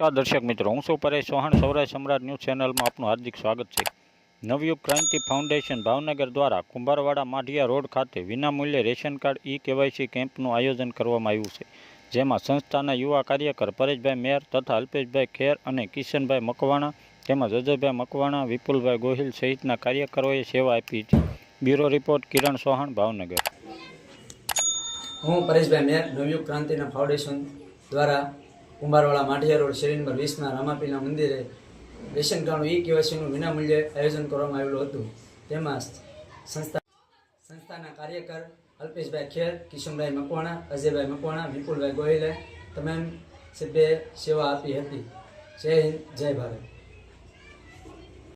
નમસ્કાર દર્શક મિત્રો, હું છું પરેશ ચૌહાણ. સૌરાષ્ટ્ર સમ્રાટ ન્યૂઝ ચેનલમાં આપનું હાર્દિક સ્વાગત છે. નવયુગ ક્રાંતિ ફાઉન્ડેશન ભાવનગર દ્વારા કુંભારવાડા માઢિયા રોડ ખાતે વિનામૂલ્યે રેશન કાર્ડ KYC કેમ્પનું આયોજન કરવામાં આવ્યું છે, જેમાં સંસ્થાના યુવા કાર્યકર પરેશભાઈ મેર તથા અલ્પેશભાઈ ખેર અને કિશનભાઈ મકવાણા તેમજ અજયભાઈ મકવાણા, વિપુલભાઈ ગોહિલ સહિતના કાર્યકરોએ સેવા આપી હતી. બ્યુરો રિપોર્ટ કિરણ ચૌહાણ, ભાવનગર. હું પરેશભાઈ મેર નવયુગ ક્રાંતિના ફાઉન્ડેશન દ્વારા કુંભારવાડા માઢિયા રોડ શેરી નંબર 20 રામાપીરના મંદિરે રેશન કાર્ડનું KYCનું વિનામૂલ્યે આયોજન કરવામાં આવેલું હતું. તેમાં સંસ્થાના કાર્યકર અલ્પેશભાઈ ખેર, કિશનભાઈ મકવાણા, અજયભાઈ મકવાણા, વિપુલભાઈ ગોહિલે તમામ સભ્યએ સેવા આપી હતી. જય હિન્દ, જય ભારત.